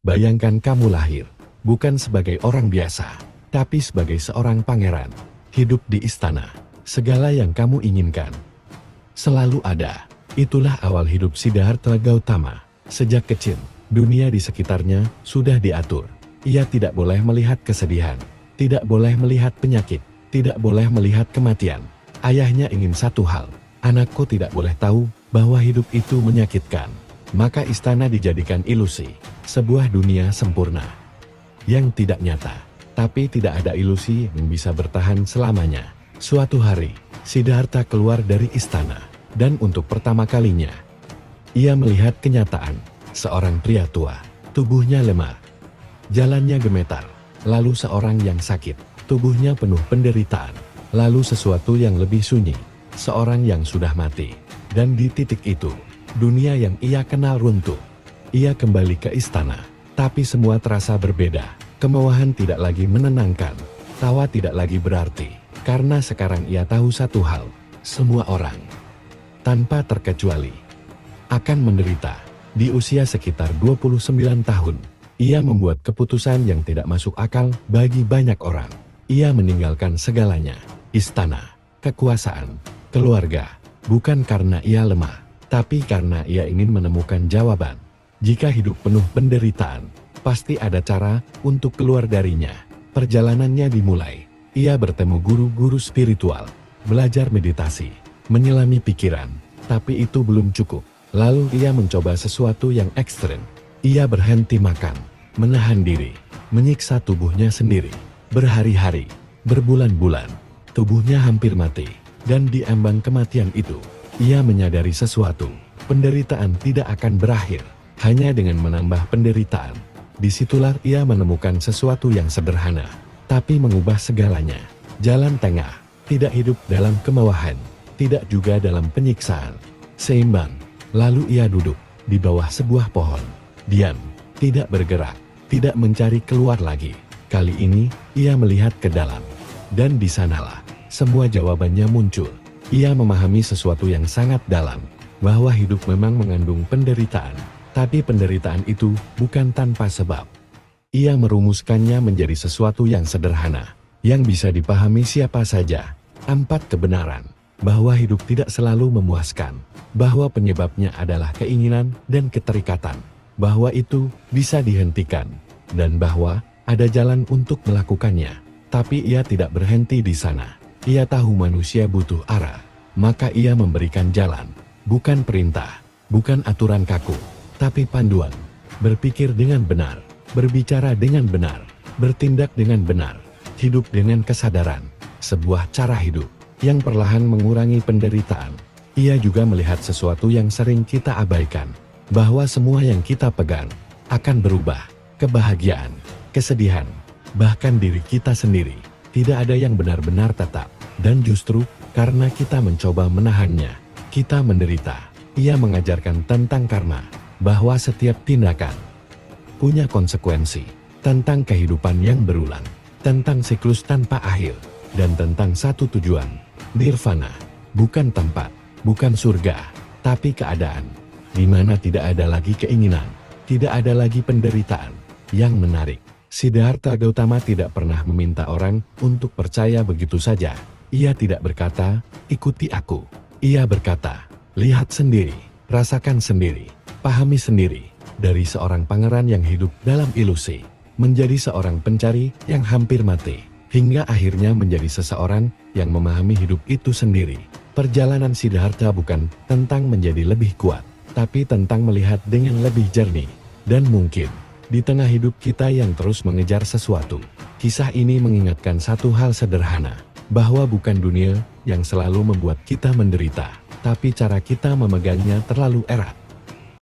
Bayangkan kamu lahir, bukan sebagai orang biasa, tapi sebagai seorang pangeran. Hidup di istana, segala yang kamu inginkan selalu ada. Itulah awal hidup Siddhartha Gautama. Sejak kecil, dunia di sekitarnya sudah diatur. Ia tidak boleh melihat kesedihan, tidak boleh melihat penyakit, tidak boleh melihat kematian. Ayahnya ingin satu hal, anakku tidak boleh tahu bahwa hidup itu menyakitkan. Maka istana dijadikan ilusi, sebuah dunia sempurna yang tidak nyata. Tapi tidak ada ilusi yang bisa bertahan selamanya. Suatu hari, Siddhartha keluar dari istana, dan untuk pertama kalinya, ia melihat kenyataan. Seorang pria tua, tubuhnya lemah, jalannya gemetar, lalu seorang yang sakit, tubuhnya penuh penderitaan, lalu sesuatu yang lebih sunyi, seorang yang sudah mati. Dan di titik itu, dunia yang ia kenal runtuh. Ia kembali ke istana, tapi semua terasa berbeda. Kemewahan tidak lagi menenangkan, tawa tidak lagi berarti, karena sekarang ia tahu satu hal, semua orang, tanpa terkecuali, akan menderita. Di usia sekitar 29 tahun, ia membuat keputusan yang tidak masuk akal bagi banyak orang. Ia meninggalkan segalanya, istana, kekuasaan, keluarga, bukan karena ia lemah, tapi karena ia ingin menemukan jawaban. Jika hidup penuh penderitaan, pasti ada cara untuk keluar darinya. Perjalanannya dimulai. Ia bertemu guru-guru spiritual, belajar meditasi, menyelami pikiran, tapi itu belum cukup. Lalu ia mencoba sesuatu yang ekstrem. Ia berhenti makan, menahan diri, menyiksa tubuhnya sendiri. Berhari-hari, berbulan-bulan, tubuhnya hampir mati. Dan di ambang kematian itu, ia menyadari sesuatu. Penderitaan tidak akan berakhir, hanya dengan menambah penderitaan. Disitulah ia menemukan sesuatu yang sederhana, tapi mengubah segalanya. Jalan tengah, tidak hidup dalam kemewahan, tidak juga dalam penyiksaan. Seimbang. Lalu ia duduk di bawah sebuah pohon, diam, tidak bergerak, tidak mencari keluar lagi. Kali ini, ia melihat ke dalam. Dan di sanalah, semua jawabannya muncul. Ia memahami sesuatu yang sangat dalam, bahwa hidup memang mengandung penderitaan. Tapi penderitaan itu bukan tanpa sebab. Ia merumuskannya menjadi sesuatu yang sederhana, yang bisa dipahami siapa saja. 4 kebenaran, bahwa hidup tidak selalu memuaskan, bahwa penyebabnya adalah keinginan dan keterikatan, bahwa itu bisa dihentikan, dan bahwa ada jalan untuk melakukannya. Tapi ia tidak berhenti di sana. Ia tahu manusia butuh arah, maka ia memberikan jalan, bukan perintah, bukan aturan kaku, tapi panduan. Berpikir dengan benar, berbicara dengan benar, bertindak dengan benar, hidup dengan kesadaran, sebuah cara hidup yang perlahan mengurangi penderitaan. Ia juga melihat sesuatu yang sering kita abaikan, bahwa semua yang kita pegang akan berubah. Kebahagiaan, kesedihan, bahkan diri kita sendiri, tidak ada yang benar-benar tetap. Dan justru karena kita mencoba menahannya, kita menderita. Ia mengajarkan tentang karma, bahwa setiap tindakan punya konsekuensi, tentang kehidupan yang berulang, tentang siklus tanpa akhir, dan tentang satu tujuan, nirvana, bukan tempat, bukan surga, tapi keadaan, di mana tidak ada lagi keinginan, tidak ada lagi penderitaan. Yang menarik, Siddhartha Gautama tidak pernah meminta orang untuk percaya begitu saja. Ia tidak berkata, ikuti aku. Ia berkata, lihat sendiri, rasakan sendiri, pahami sendiri. Dari seorang pangeran yang hidup dalam ilusi, menjadi seorang pencari yang hampir mati, hingga akhirnya menjadi seseorang yang memahami hidup itu sendiri. Perjalanan Siddhartha bukan tentang menjadi lebih kuat, tapi tentang melihat dengan lebih jernih. Dan mungkin, di tengah hidup kita yang terus mengejar sesuatu, kisah ini mengingatkan satu hal sederhana, bahwa bukan dunia yang selalu membuat kita menderita, tapi cara kita memegangnya terlalu erat.